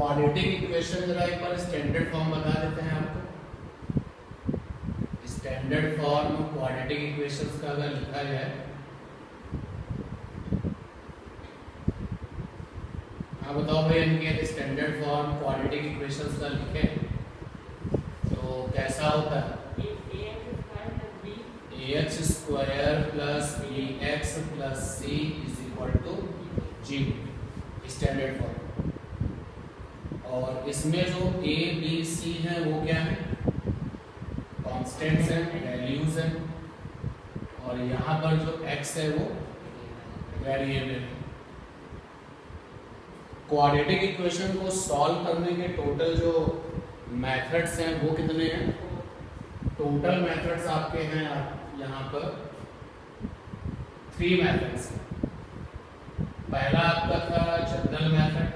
Quadratic equation जरा एक बार standard form बता देते हैं आपको। स्टैंडर्ड फॉर्म क्वाड्रेटिक इक्वेशंस का अगर लिखा जाए, हाँ बताओ भाई इनके स्टैंडर्ड फॉर्म क्वाड्रेटिक इक्वेशंस का लिखे तो कैसा होता है? ax square plus bx plus c is equal to 0 standard form. और इसमें जो a b c है वो क्या है? कॉन्स्टेंट्स हैं, वैल्यूज हैं, और यहाँ पर जो x है वो वेरिएबल है। क्वाड्रेटिक इक्वेशन को सॉल्व करने के टोटल जो मेथड्स हैं वो कितने हैं? टोटल मेथड्स आपके हैं यहाँ पर 3 मेथड्स हैं। पहला आपका था जनरल मेथड।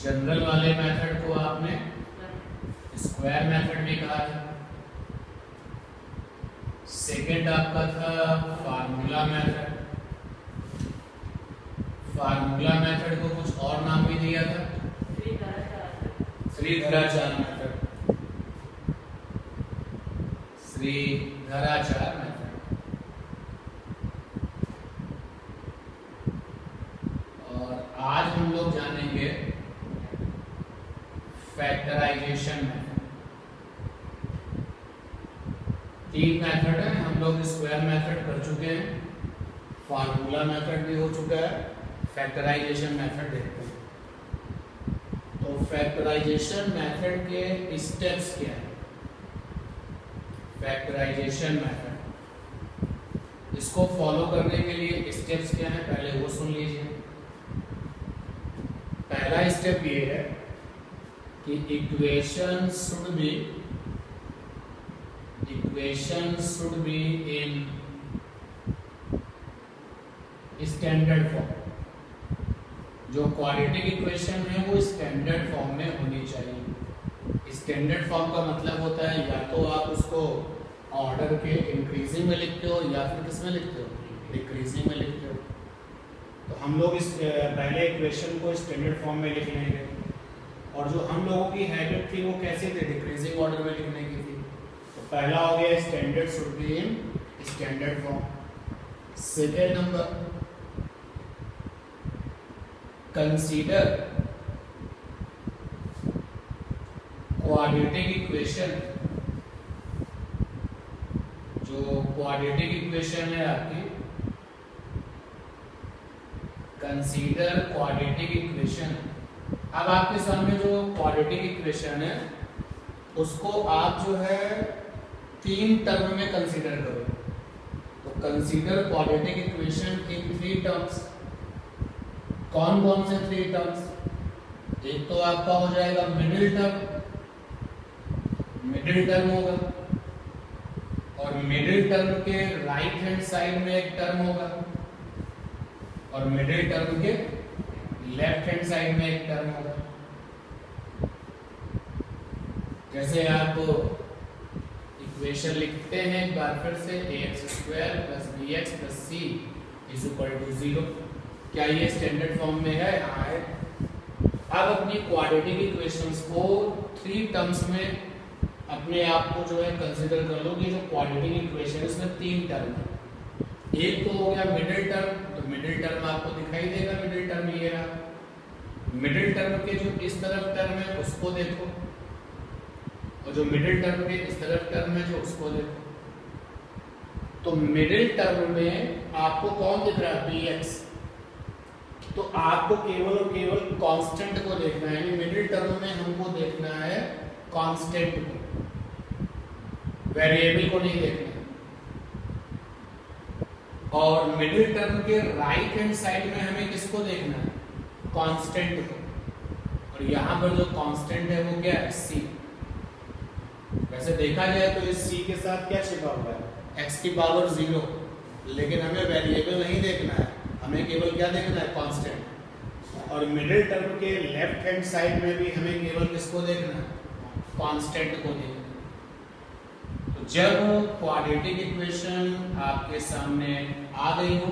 जनरल वाले मेथड को आपने स्क्वायर मेथड भी कहा था। सेकेंड आपका था फार्मूला मेथड। फार्मूला मेथड को कुछ और नाम भी दिया था, श्रीधराचार्य मेथड। श्रीधराचार्य मेथड। और आज हम लोग जानेंगे फैक्टराइजेशन मेथड। 3 मेथड है, हम लोग स्क्वायर मेथड कर चुके हैं, फार्मूला मेथड भी हो चुका है, फैक्टराइजेशन मेथड देखते हैं। तो फैक्टराइजेशन मेथड के स्टेप्स क्या है? फैक्टराइजेशन मेथड, इसको फॉलो करने के लिए स्टेप्स क्या है पहले वो सुन लीजिए। पहला स्टेप ये है कि equation should be in standard form. जो क्वाड्रेटिक इक्वेशन है वो स्टैंडर्ड फॉर्म में होनी चाहिए। स्टैंडर्ड फॉर्म का मतलब होता है या तो आप उसको ऑर्डर के इंक्रीजिंग में लिखते हो या फिर किस में लिखते हो? डिक्रीजिंग में लिखते हो। तो हम लोग इस पहले इक्वेशन को स्टैंडर्ड फॉर्म में लिख लेंगे, और जो हम लोगों की हैबिट थी वो कैसे थी? डिक्रीजिंग ऑर्डर में लिखने की थी। तो पहला हो गया standard should be in standard form. Second number, consider quadratic equation. जो क्वाड्रेटिक इक्वेशन है आपकी, कंसीडर क्वाड्रेटिक इक्वेशन। अब आपके सामने जो क्वाड्रेटिक इक्वेशन है उसको आप जो है 3 टर्म में कंसीडर करो। तो consider quadratic equation in 3 terms. कौन कौन से 3 टर्म्स? एक तो आपका हो जाएगा मिडिल टर्म होगा, और मिडिल टर्म के राइट हैंड साइड में एक टर्म होगा, और मिडिल टर्म के लेफ्ट हैंड साइड में एक टर्म होगा। जैसे आप इक्वेशन लिखते हैं एक बार फिर से, ax square plus bx plus c is equal to 0। क्या ये स्टैंडर्ड फॉर्म में है? हाँ है। अब अपनी क्वाड्रेटिक इक्वेशंस को 3 टर्म्स में अपने आप को जो है कंसीडर कर लो कि जो क्वाड्रेटिक इक्वेशन है उसमें 3 टर्म है। एक तो हो गया मिडिल टर्म, तो मिडिल टर्म आपको दिखाई देगा, मिडिल टर्म ये रहा। मिडिल टर्म के जो इस तरफ टर्म है उसको देखो, और जो मिडिल टर्म के इस तरफ टर्म है जो उसको देखो। तो मिडिल टर्म में आपको कौन दिख रहा है? bx। तो आपको केवल और केवल कांस्टेंट को देखना है, यानी मिडिल टर्म में हमको देखना है कांस्टेंट को, वेरिएबल को नहीं देखना है। और मिडिल टर्म के राइट हैंड साइड में हमें किसको देखना है? कांस्टेंट को। और यहाँ पर जो कांस्टेंट है वो क्या है? c। वैसे देखा जाए तो इस c के साथ क्या छिपा हुआ है? x की पावर 0, लेकिन हमें वेरिएबल नहीं देखना है, हमें केवल क्या देखना है? कांस्टेंट। और मिडिल टर्म के लेफ्ट हैंड साइड में भी हमें केवल किसको देखना है? कांस्टेंट को देखना है। तो जब क्वाड्रेटिक इक्वेशन आपके सामने आ गई हो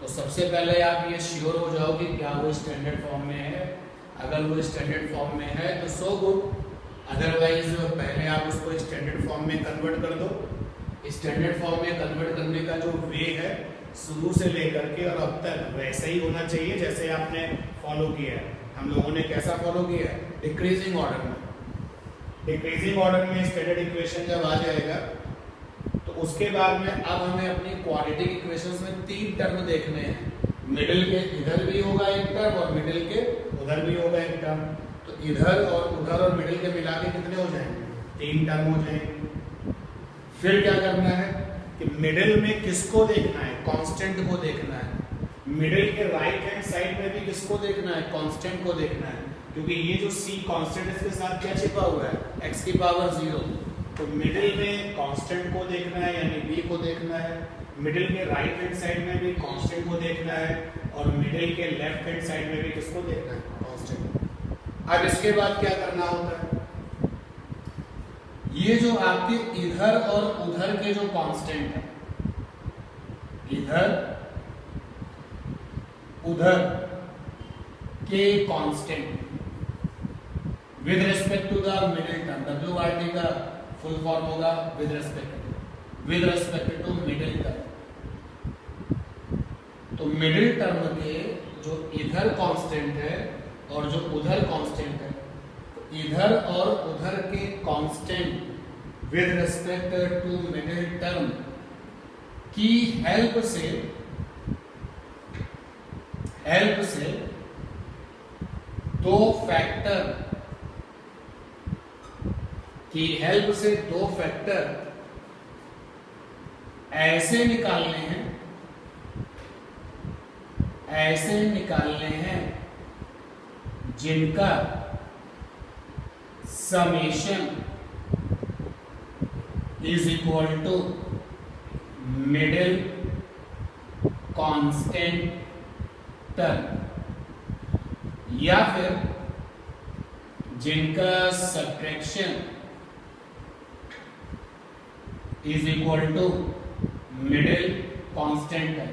तो सबसे पहले आप ये श्योर हो जाओ कि क्या वो स्टैंडर्ड फॉर्म में है। अगर वो स्टैंडर्ड फॉर्म में है तो सो गुड, अदरवाइज पहले आप उसको स्टैंडर्ड फॉर्म में कन्वर्ट कर दो। स्टैंडर्ड फॉर्म में कन्वर्ट करने का जो वे है शुरू से लेकर के और अब तक वैसा ही होना चाहिए जैसे आपने फॉलो किया है। हम लोगों ने कैसा फॉलो किया है, डिक्रीजिंग ऑर्डर में। डिक्रीजिंग ऑर्डर में स्टैंडर्ड इक्वेशन जब आ जाएगा तो उसके बाद में अब हमें अपनी क्वाड्रेटिक इक्वेशंस में 3 टर्म देखने हैं। मिडिल के इधर भी होगा एक टर्म और मिडिल के उधर भी होगा एक टर्म। तो इधर और मिडिल के मिला के कितने हो जाएंगे, 3 टर्म हो जाएंगे। फिर क्या करना है कि मिडिल में किसको देखना है, कांस्टेंट को देखना है। मिडिल के राइट हैंड साइड में भी किसको देखना है, कांस्टेंट को देखना है, क्योंकि ये जो c कांस्टेंट इसके साथ क्या छिपा हुआ है, x की पावर 0। तो मिडिल में कांस्टेंट को देखना है यानी b को देखना है। मिडिल के राइट हैंड साइड में भी कांस्टेंट को देखना है और मिडिल के लेफ्ट हैंड साइड में भी किसको देखना है, कांस्टेंट। अब इसके बाद क्या करना होता है, ये जो आपके इधर और उधर के जो कांस्टेंट है, इधर उधर के constant with respect to the middle term, WRT का फुल फॉर्म होगा with respect to middle term. तो मिडिल टर्म के जो इधर कांस्टेंट है और जो उधर कांस्टेंट है, इधर और उधर के constant with respect to middle term की हेल्प से दो फैक्टर ऐसे निकालने हैं जिनका summation is equal to middle constant term, या फिर जिनका subtraction is equal to middle constant है।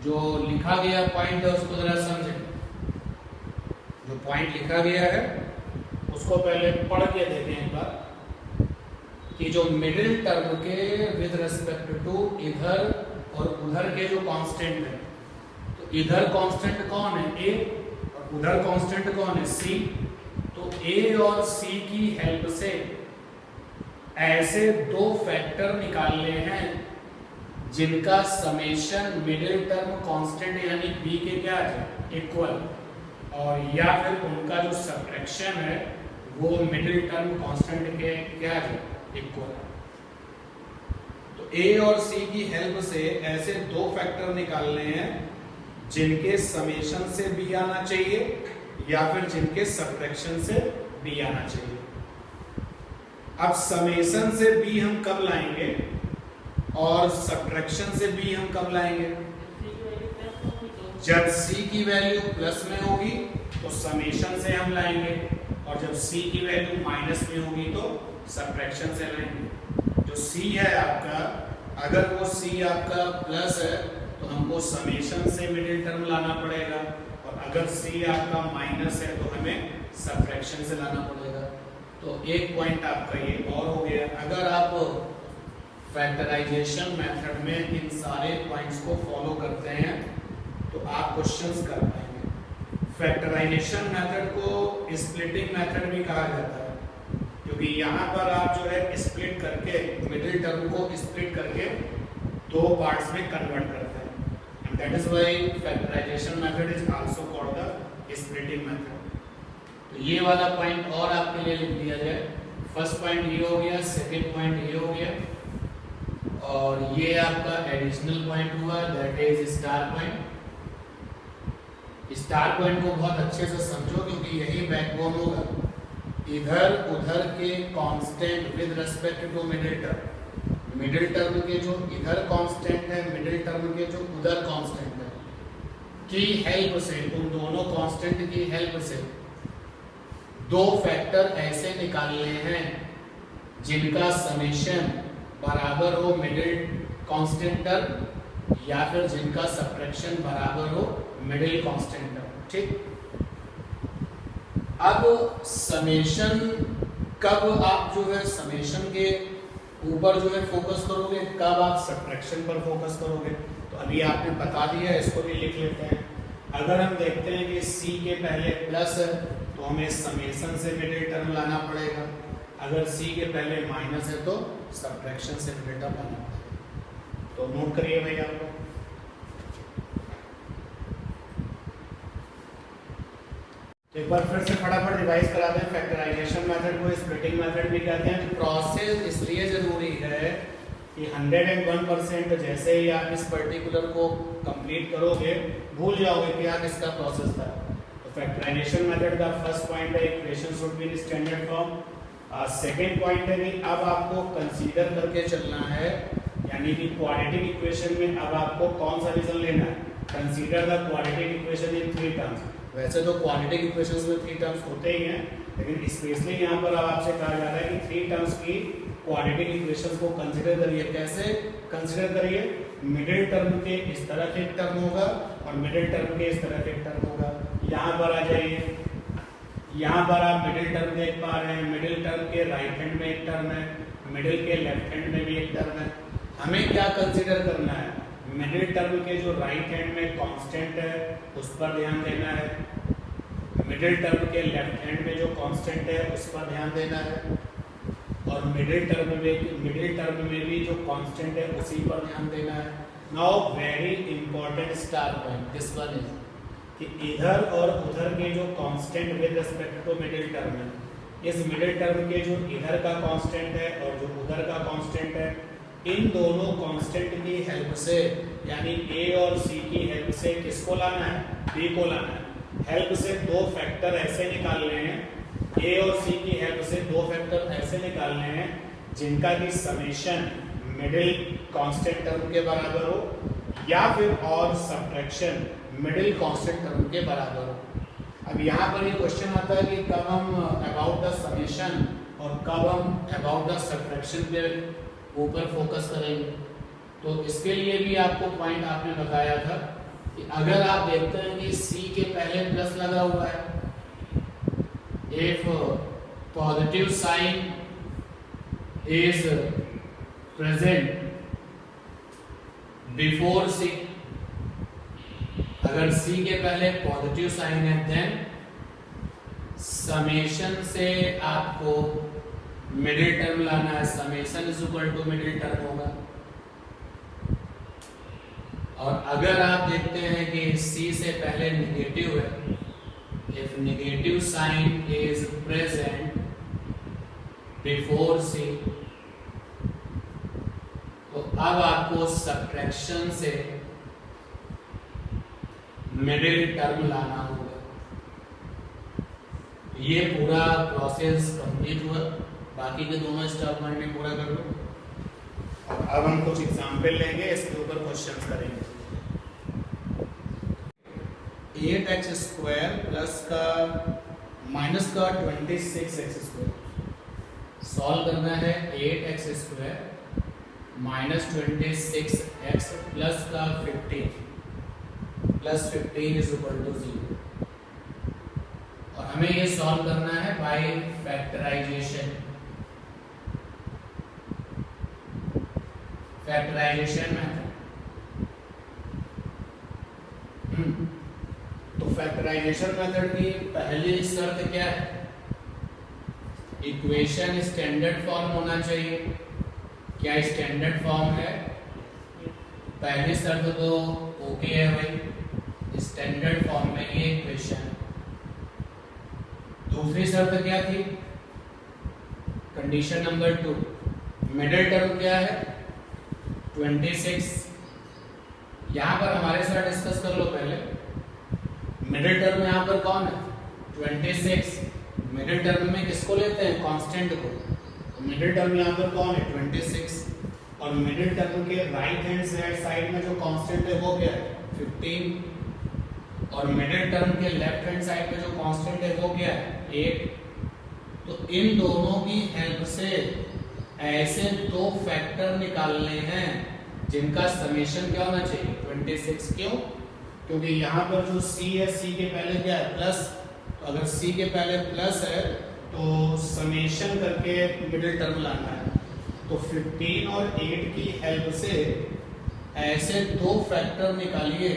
जो लिखा गया पॉइंट है उसको जरा समझें। जो पॉइंट लिखा गया है उसको पहले पढ़ के देखें एक बार कि जो मिडिल टर्म के विद रिस्पेक्ट टू इधर और उधर के जो कांस्टेंट है, तो इधर कांस्टेंट कौन है, a, और उधर कांस्टेंट कौन है, c। तो a और c की हेल्प से ऐसे दो फैक्टर निकालने हैं जिनका समेशन मिडिल टर्म कांस्टेंट यानी b के क्या है, इक्वल, और या फिर उनका जो सब्ट्रैक्शन है वो मिडिल टर्म कांस्टेंट के क्या है, इक्वल। तो a और c की हेल्प से ऐसे दो फैक्टर निकालने हैं जिनके समेशन से b आना चाहिए या फिर जिनके सब्ट्रैक्शन से b आना चाहिए। अब समेशन से b हम कब लाएंगे और सब्ट्रैक्शन से b हम कब लाएंगे, जब c की वैल्यू प्लस में होगी तो समेशन से हम लाएंगे, और जब c की वैल्यू माइनस में होगी तो सब्ट्रैक्शन से लाएंगे। जो c है आपका, अगर वो c आपका प्लस है तो हमको समेशन से मिडिल टर्म लाना पड़ेगा, और अगर c आपका माइनस है तो हमें सब्ट्रैक्शन से लाना पड़ेगा। तो एक पॉइंट आपका ये और हो गया। अगर आप फैक्टराइजेशन मेथड में इन सारे पॉइंट्स को फॉलो करते हैं तो आप क्वेश्चंस कर पाएंगे। फैक्टराइजेशन मेथड को स्प्लिटिंग मेथड भी कहा जाता है, क्योंकि यहाँ पर आप जो है स्प्लिट करके मिडिल टर्म को स्प्लिट करके दो पार्ट्स में कन्वर्ट करते हैं, and that is why factorization method is also called the splitting method. तो ये वाला पॉइंट और आपके लिए लिख दिया जाए। फर्स्ट पॉइंट ये हो गया, सेकंड पॉइंट ये हो गया, और ये आपका एडिशनल पॉइंट हुआ, that is star point. Star point को बहुत अच्छे से समझो क्योंकि यही बैकबोन होगा। इधर उधर के constant with respect to middle term, middle term के जो इधर कांस्टेंट है, मिडिल टर्म के जो उधर कांस्टेंट है, की हेल्प से, उन दोनों कांस्टेंट की हेल्प से दो फैक्टर ऐसे निकालने हैं जिनका समेशन बराबर हो मिडिल कांस्टेंट टर्म या फिर जिनका सब्ट्रैक्शन बराबर हो मिडिल कांस्टेंट टर्म। ठीक, अब समेशन कब आप जो है समेशन के ऊपर जो है फोकस करोगे, कब आप सब्ट्रैक्शन पर फोकस करोगे? तो अभी आपने बता दिया, इसको भी लिख लेते हैं। अगर हम देखते हैं कि c के पहले प्लस है तो हमें समेशन से मिडिल टर्म लाना पड़ेगा, अगर c के पहले माइनस है तो सब्ट्रैक्शन से मिडिल टर्म लाना पड़ेगा। तो नोट करिए भैया आप लोग। तो एक बार फिर से फटाफट रिवाइज कराते हैं। फैक्टराइजेशन मेथड को स्प्लिटिंग मेथड भी कहते हैं। प्रोसेस इसलिए जरूरी है कि 101% जैसे ही आप इस पर्टिकुलर को कंप्लीट करोगे भूल जाओगे कि यार इसका प्रोसेस था। तो फैक्टराइजेशन मेथड का फर्स्ट पॉइंट है equation should be in standard form. Second point है कि अब आपको कंसीडर करके चलना है, यानी कि क्वाड्रेटिक इक्वेशन में अब आपको कौन सा रीजन लेना है, consider the quadratic equation in 3 terms. वैसे तो क्वाड्रेटिक इक्वेशंस में 3 टर्म्स होते ही हैं, लेकिन स्पेशली यहाँ पर अब आपसे कहा जा रहा है कि 3 टर्म्स की क्वाड्रेटिक इक्वेशंस को कंसीडर करिए। कैसे कंसीडर करिए? मिडिल टर्म के इस तरफ एक टर्म होगा और मिडिल टर्म के इस तरफ एक टर्म होगा। यहाँ पर आ जाइए, यहाँ पर आप मिडिल टर्म देख पा रहे हैं। मिडिल टर्म के राइट हैंड में एक टर्म है, मिडिल के लेफ्ट हैंड में भी एक टर्म है। हमें क्या कंसीडर करना है? मिडिल टर्म के जो राइट हैंड में कांस्टेंट है उस पर ध्यान देना है, मिडिल टर्म के लेफ्ट हैंड में जो कांस्टेंट है उस पर ध्यान देना है, और मिडिल टर्म में भी जो कांस्टेंट है उसी पर ध्यान देना है। Now very important star point, this one is कि इधर और उधर के जो constant with respect to middle term है, इस मिडिल टर्म के जो इधर का कांस्टेंट है और जो उधर का कांस्टेंट है, इन दोनों कांस्टेंट की हेल्प से, यानी a और c की हेल्प से किसको लाना है? b को लाना है। हेल्प से दो फैक्टर ऐसे निकालने हैं, a और c की हेल्प से दो फैक्टर ऐसे निकालने हैं जिनका की समेशन मिडिल कांस्टेंट टर्म के बराबर हो या फिर और सब्ट्रैक्शन मिडिल कांस्टेंट टर्म के बराबर हो। अब यहाँ पर ये क्वेश्चन आता है कि कब हम अबाउट द समेशन और कब हम अबाउट द सब्ट्रैक्शन पे ऊपर फोकस करेंगे। तो इसके लिए भी आपको पॉइंट आपने बताया था कि अगर आप देखते हैं कि c के पहले प्लस लगा हुआ है, if positive sign is present before c, अगर c के पहले पॉजिटिव साइन है देन समेशन से आपको मिडिल टर्म लाना है। Summation is equal to middle term होगा। और अगर आप देखते हैं कि c से पहले नेगेटिव है, if negative sign is present before c, तो अब आपको सब्ट्रैक्शन से मिडिल टर्म लाना होगा। ये पूरा प्रोसेस कंप्लीट हुआ, बाकी के दोनों स्टेटमेंट में पूरा कर लो। और अब हम कुछ एग्जाम्पल लेंगे, इसके ऊपर क्वेश्चंस करेंगे। 8x स्क्वायर प्लस का माइनस का 26x स्क्वायर सॉल्व करना है। 8x square minus 26x plus का 15 प्लस 15 इज इक्वल टू 0, और हमें ये सॉल्व करना है बाय फैक्टराइजेशन। Factorization method. तो फैक्टराइजेशन मेथड की पहली शर्त क्या है? इक्वेशन स्टैंडर्ड फॉर्म होना चाहिए। क्या स्टैंडर्ड फॉर्म है? पहली शर्त तो ओके है भाई, स्टैंडर्ड फॉर्म में ये इक्वेशन। दूसरी शर्त क्या थी? कंडीशन नंबर 2, मिडिल टर्म क्या है? 26। यहां पर हमारे साथ डिस्कस कर लो पहले। मिडिल टर्म यहां पर कौन है? 26। मिडिल टर्म में किसको लेते हैं? कांस्टेंट को। तो मिडिल टर्म यहां पर कौन है? 26। और मिडिल टर्म के राइट हैंड साइड में जो कांस्टेंट है वो क्या है? 15। और मिडिल टर्म के लेफ्ट हैंड साइड में जो कांस्टेंट है वो क्या है? 8। तो इन दोनों की हेल्प से ऐसे दो फैक्टर निकालने हैं जिनका समेशन क्या होना चाहिए 26। क्यों? क्योंकि यहाँ पर जो c है, c के पहले क्या है प्लस, तो अगर c के पहले प्लस है तो समेशन करके मिडिल टर्म लाना है। तो 15 और 8 की हेल्प से ऐसे दो फैक्टर निकालिए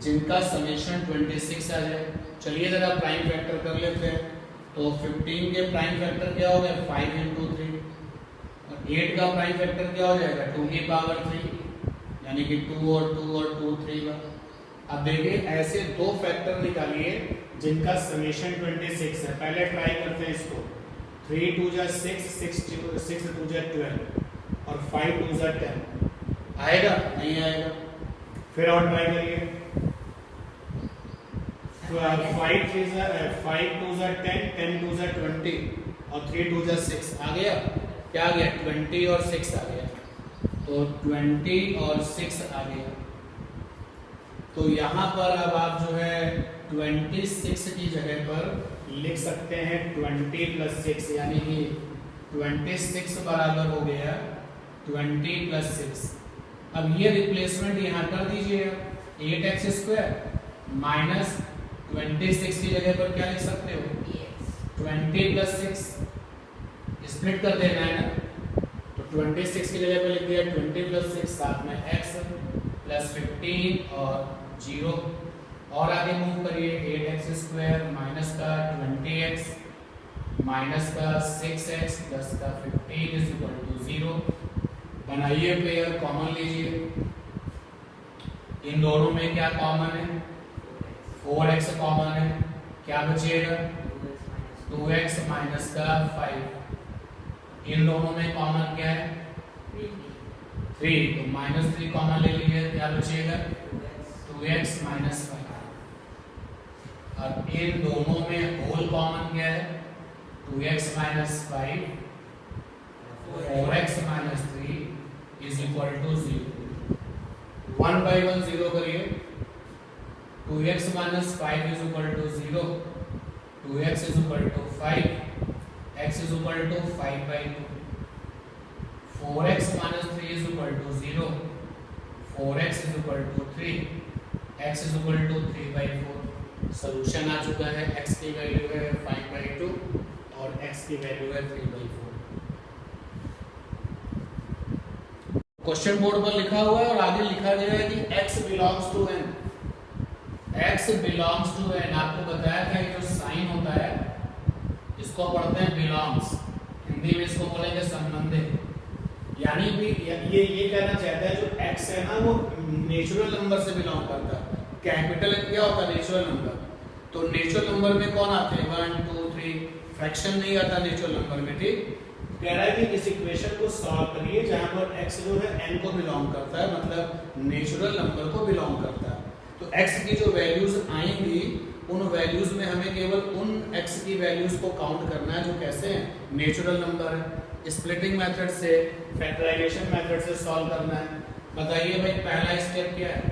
जिनका समेशन 26 आ जाए। चलिए जरा प्राइम फैक्टर कर लेते हैं। तो 15 के प्राइम फैक्टर क्या हो गया 5 into 3 और 8 का प्राइम फैक्टर क्या हो जाएगा 2 की पावर 3, यानी कि 2 और 2 और 2 3 का। अब देखिए ऐसे दो फैक्टर निकालिए जिनका समेशन 26 है। पहले ट्राई करते हैं इसको। 3 2 जा 6, 6 2 जा 12 और 5 2 जा 10। आएगा? नहीं आएगा। फिर और ट्राई करिए। 5 2 जा 10, 10 2 जा 20 और 3 2 जा 6। आ गया? क्या आ गया 20 और 6 आ गया। तो 20 और 6 आ गया। तो यहाँ पर अब आप जो है 26 की जगह पर लिख सकते हैं 20 + 6, यानी कि 26 बराबर हो गया 20 + 6। अब ये रिप्लेसमेंट यहाँ कर दीजिए। 8x² माइनस 26 की जगह पर क्या लिख सकते हो 20 + 6। स्प्लिट कर देना है ना, तो 26 की जगह पर लिख दिया 20 + 6, साथ में x + 15 और 0। और आगे मूव करिए। 8x² माइनस का 20x माइनस का 6x प्लस का 15 = 0। बनाइए पेयर, कॉमन लीजिए। इन दोनों में क्या कॉमन है 4x कॉमन है। क्या बचेगा 2x माइनस का 5। इन दोनों में कॉमन क्या है 3, तो -3 कॉमन ले लीजिए। क्या बचेगा 2x माइनस 5। और इन दोनों में होल कॉमन क्या है 2x minus 5, 4x minus 3 = 0। 1 by 1 0 करिए। 2x minus 5 = 0, 2x = 5, x = 5/2, 4x minus 3 = 0, 4x = 3, x = 3/4। Solution आ चुका है। x की वैल्यू है 5/2 और x की वैल्यू है 3/4। क्वेश्चन बोर्ड पर लिखा हुआ है और आगे लिखा गया है कि x belongs to n। x belongs to n आपको बताया था कि जो साइन होता है इसको पढ़ते हैं belongs, हिंदी में इसको बोलेंगे संबंधित। यानी कि ये कहना चाहता है जो x है ना वो नेचुरल नंबर से बिलोंग करता है। कैपिटल क्या होता है नेचुरल नंबर। तो नेचुरल नंबर में कौन आते हैं 1 2 3, फ्रैक्शन नहीं आता नेचुरल नंबर में। ठीक कह रहा है कि इस इक्वेशन को सॉल्व करिए जहां पर x जो है n को बिलोंग करता है, मतलब नेचुरल नंबर को बिलोंग करता है। तो x की जो वैल्यूज आएंगी उन वैल्यूज में हमें केवल उन x की वैल्यूज को काउंट करना है जो कैसे हैं नेचुरल नंबर है। स्प्लिटिंग मेथड से, फैक्टराइजेशन मेथड से सॉल्व करना है। बताइए भाई पहला स्टेप क्या है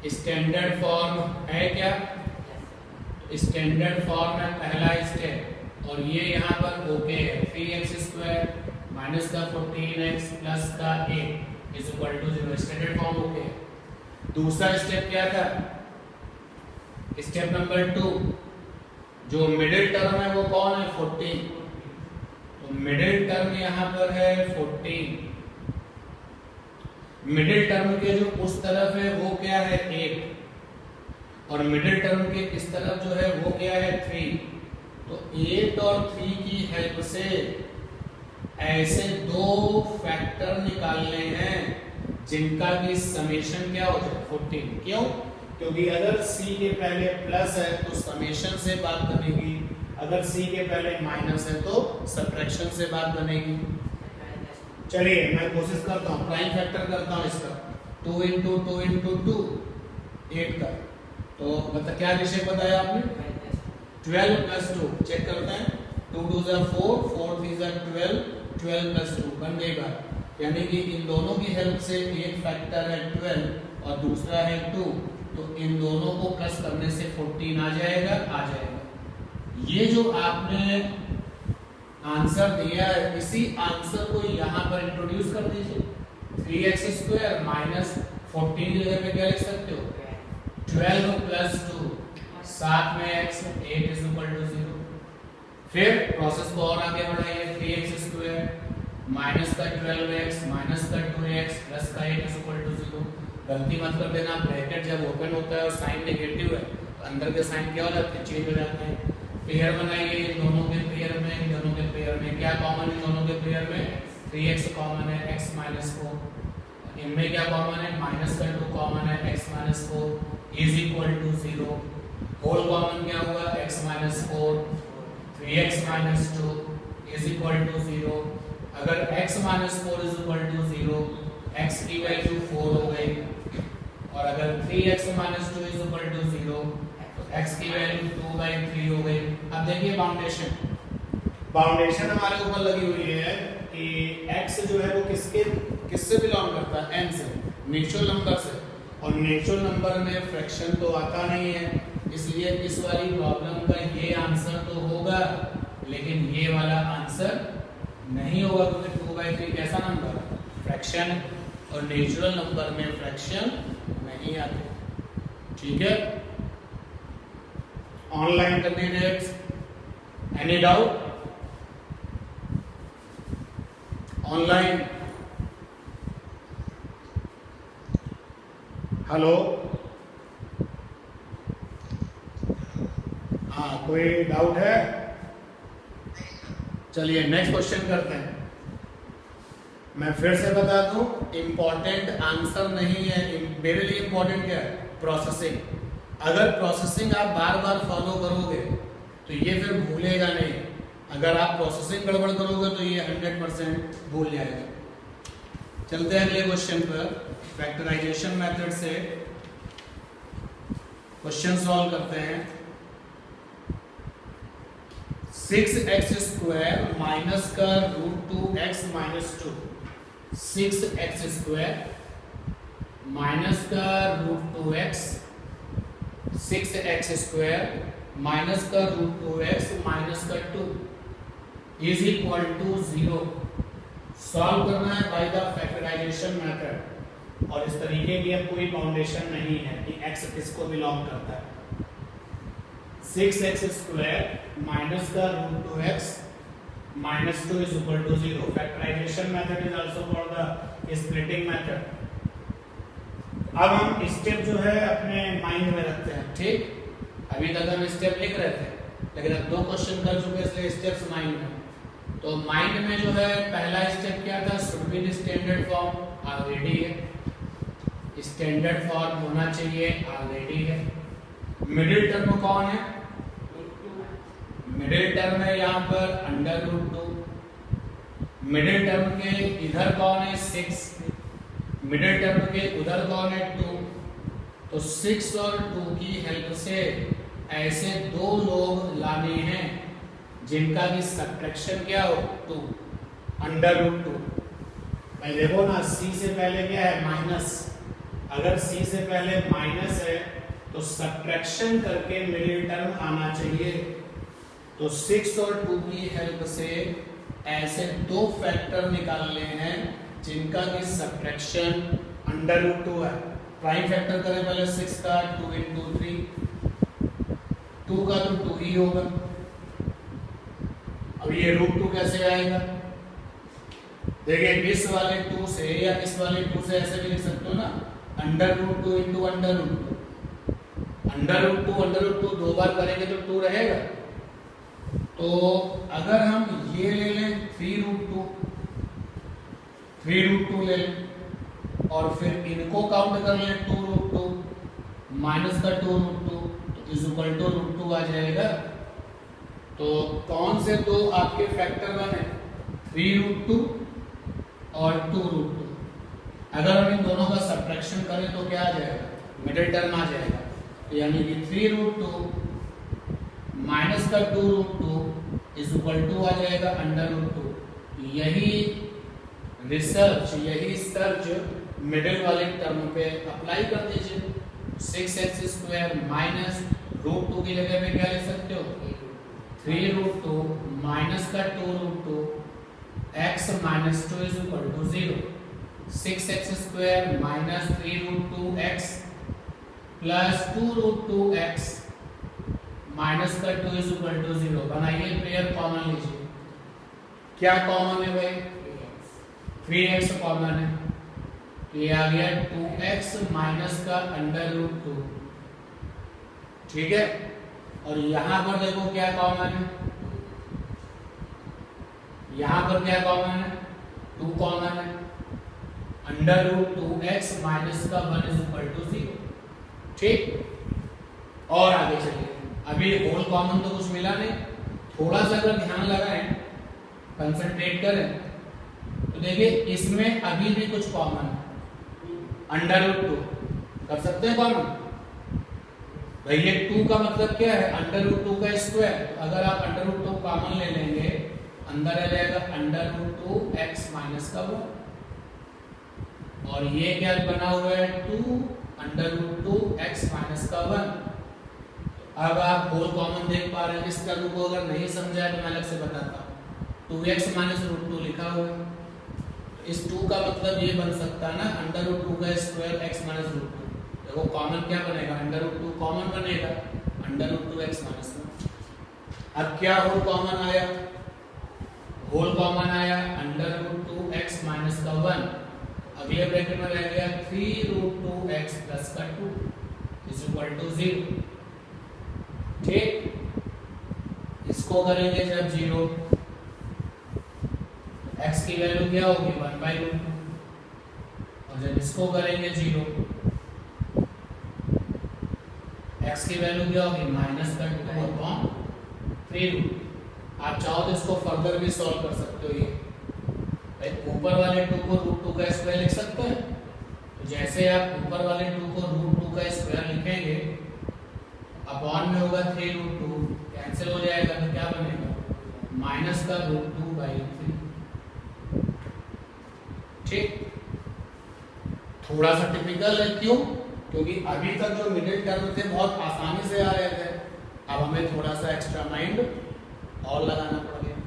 स्टैंडर्ड फॉर्म है क्या स्टैंडर्ड फॉर्म है पहला स्टेप। और ये यहाँ पर ओके है 3x² माइनस का 14x प्लस का 8 = 0। स्टैंडर्ड फॉर्म ओके है। दूसरा स्टेप क्या था स्टेप नंबर 2, जो मिडिल टर्म है वो कौन है 14। तो मिडिल टर्म यहाँ पर है 14। मिडिल टर्म के जो उस तरफ है वो क्या है 8 और मिडिल टर्म के इस तरफ जो है वो क्या है 3। तो 8 और 3 की हेल्प से ऐसे दो फैक्टर निकालने हैं जिनका की समेशन क्या हो जाए 14। क्यों? क्योंकि अगर c के पहले प्लस है तो समेशन से बात बनेगी, अगर c के पहले माइनस है तो सब्ट्रैक्शन से बात बनेगी। चलिए मैं कोशिश करता हूँ, प्राइम फैक्टर करता हूँ इसका 2 × 2 × 2 8 का। तो मतलब क्या विषय बताया आपने 12 + 2 चेक करते हैं। 2 2 = 4, 4 3 = 12, 12 + 2 बन गई बात। यानी कि इन दोनों की हेल्प से एक फैक्टर है 12 और दूसरा है 2, तो इन दोनों को प्लस करने से 14 आ जाएगा। ये जो आपने आंसर दिया है इसी आंसर को यहाँ पर इंट्रोड्यूस कर दीजिए। 3x² माइनस 14 की जगह पे क्या लिख सकते हो 12 प्लस 2 साथ में x 8 इज इक्वल टू 0। फिर प्रोसेस को और आगे बढ़ाइए 3x² माइनस का 12x माइनस का 2x प्लस का 8 इज इक्वल टू 0। गलती मत कर देना, ब्रैकेट जब ओपन होता है और साइन नेगेटिव है तो अंदर के साइन क्या हो जाते हैं चेंज हो जाते हैं। पेयर बनाइए इन दोनों के पेयर में, इन दोनों के पेयर में क्या कॉमन है, इन दोनों के पेयर में 3x कॉमन है x माइनस 4, इनमें क्या कॉमन है माइनस का 2 कॉमन है x minus 4 is equal to 0। Whole common क्या हुआ x minus 4 3x minus 2 is equal to 0। अगर x minus 4 is equal to 0 x की वैल्यू 4 हो गई और अगर 3x minus 2 is equal to 0 तो x की वैल्यू 2/3 हो गई। अब देखिए बाउंडेशन हमारे ऊपर लगी हुई है कि x जो है वो किससे बिलोंग करता है n से, नेचुरल नंबर से, और नेचुरल नंबर में फ्रैक्शन तो आता नहीं है, इसलिए इस वाली प्रॉब्लम का ये आंसर तो होगा लेकिन ये वाला आंसर नहीं होगा क्योंकि 2/3 कैसा नंबर फ्रैक्शन, और नेचुरल नंबर में फ्रैक्शन नहीं आते। ठीक है, online candidates any doubt online? Hello, हाँ कोई डाउट है? चलिए नेक्स्ट क्वेश्चन करते हैं। मैं फिर से बता दूं, इंपॉर्टेंट आंसर नहीं है, मेरे लिए इंपॉर्टेंट क्या है प्रोसेसिंग। अगर प्रोसेसिंग आप बार बार फॉलो करोगे तो ये फिर भूलेगा नहीं, अगर आप प्रोसेसिंग गड़बड़ करोगे तो ये 100% भूल जाएगा। चलते हैं अगले क्वेश्चन पर, फैक्टराइजेशन मेथड से क्वेश्चन सॉल्व करते हैं। 6x² माइनस का √2x माइनस 2, 6x² माइनस का √2x, 6x² माइनस का √2x माइनस का 2 इज इक्वल टू 0। सॉल्व करना है बाय द फैक्टराइजेशन मेथड, और इस तरीके की अब कोई बाउंडेशन नहीं है कि x किसको बिलोंग करता है। 6x² माइनस का √2x minus 2 is equal to 0। Factorization method is also called the splitting method. अब हम स्टेप जो है अपने माइंड में रखते हैं। ठीक, अभी तक हम स्टेप लिख रहे थे लेकिन अब 2 क्वेश्चन कर चुके इसलिए स्टेप्स माइंड में। तो माइंड में जो है पहला स्टेप क्या था, should be standard form, already है, स्टैंडर्ड फॉर्म होना चाहिए, ऑलरेडी है। मिडिल टर्म कौन है, मिडिल टर्म है यहाँ पर √2, मिडिल टर्म के इधर कौन है 6, मिडिल टर्म के उधर कौन है 2, तो 6 और 2 की हेल्प से ऐसे 2 लोग लाने हैं जिनका भी सब्ट्रैक्शन क्या हो 2, √2। भाई देखो ना, c से पहले क्या है माइनस, अगर c से पहले माइनस है तो सब्ट्रैक्शन करके मिडिल टर्म आना चाहिए। तो 6 और 2 की हेल्प से ऐसे 2 फैक्टर निकालने हैं जिनका की सब्ट्रैक्शन √2 है। प्राइम फैक्टर करें पहले 6 का, 2 × 3, 2 का तो 2 ही होगा। अब ये √2 कैसे आएगा, देखिए इस वाले 2 से या इस वाले 2 से ऐसे भी लिख सकते हो ना, √2 × √2 2 बार करेंगे तो 2 रहेगा। तो अगर हम ये ले लें 3√2 ले लें और फिर इनको काउंट कर लें 2√2 माइनस का 2√2 तो इज इक्वल टू √2 आ जाएगा। तो कौन से 2 आपके फैक्टर बने, 3√2 और 2√2। अगर हम इन दोनों का सब्ट्रैक्शन करें तो क्या आ जाएगा, मिडिल टर्म आ जाएगा। तो यानी कि 3√2 माइनस का 2√2 इज इक्वल टू आ जाएगा √2। यही रिसर्च, यही सर्च मिडिल वाले टर्म पे अप्लाई कर दीजिए। 6x² माइनस √2 की जगह पे क्या लिख सकते हो 3√2 माइनस का 2√2 x minus 2 is equal to 0। 6x² minus 3√2x plus 2√2x minus का 2 इज इक्वल टू 0। बनाइए पेयर, कॉमन लीजिए। क्या कॉमन है भाई? 3x कॉमन है, तो ये आ गया 2x माइनस का √2। ठीक है, और यहां पर देखो क्या कॉमन है, यहां पर क्या कॉमन है? 2 कॉमन है, √2x माइनस का 1 इज इक्वल टू 0। ठीक, और आगे चलिए। अभी होल कॉमन तो कुछ मिला नहीं, थोड़ा सा अगर ध्यान लगाएं, कंसंट्रेट करें, तो देखिए इसमें अभी भी कुछ कॉमन है, √2 कर सकते हैं कॉमन। भाई ये 2 का मतलब क्या है? √2 का स्क्वायर। तो अगर आप √2 कॉमन ले लेंगे, अंदर आ जाएगा √2x माइनस का 1, और ये क्या बना हुआ है? 2 √2x माइनस का 1। अब आप होल कॉमन देख पा रहे हैं। इस टर्म को अगर नहीं समझा है तो मैं अलग से बताता हूँ। 2x माइनस √2 लिखा हुआ है, इस 2 का मतलब ये बन सकता है ना, √2 का स्क्वायर x माइनस √2। देखो कॉमन क्या बनेगा? √2 कॉमन बनेगा, √2x माइनस 1। अब क्या होल कॉमन आया? होल कॉमन आया √2x माइनस का 1। अगले ब्रैकेट में रह गया 3√2x प्लस का 2 इज इक्वल टू 0। ठीक, इसको करेंगे जब 0, x की वैल्यू क्या होगी? 1/√2, और जब इसको करेंगे 0, x की वैल्यू क्या होगी? माइनस का 2/3। आप चाहो तो इसको फर्दर भी सॉल्व कर सकते हो। ये ऊपर वाले 2 को √2 का स्क्वायर लिख सकते हैं, तो जैसे आप ऊपर वाले 2 को √2 का स्क्वायर लिखेंगे, अपॉन में होगा 3√2, कैंसिल हो जाएगा, तो क्या बनेगा? माइनस का √2/3। ठीक, थोड़ा सा टिपिकल है, क्यों? क्योंकि अभी तक जो मिडिल टर्म थे बहुत आसानी से आ रहे थे, अब हमें थोड़ा सा एक्स्ट्रा माइंड और लगाना पड़ गया।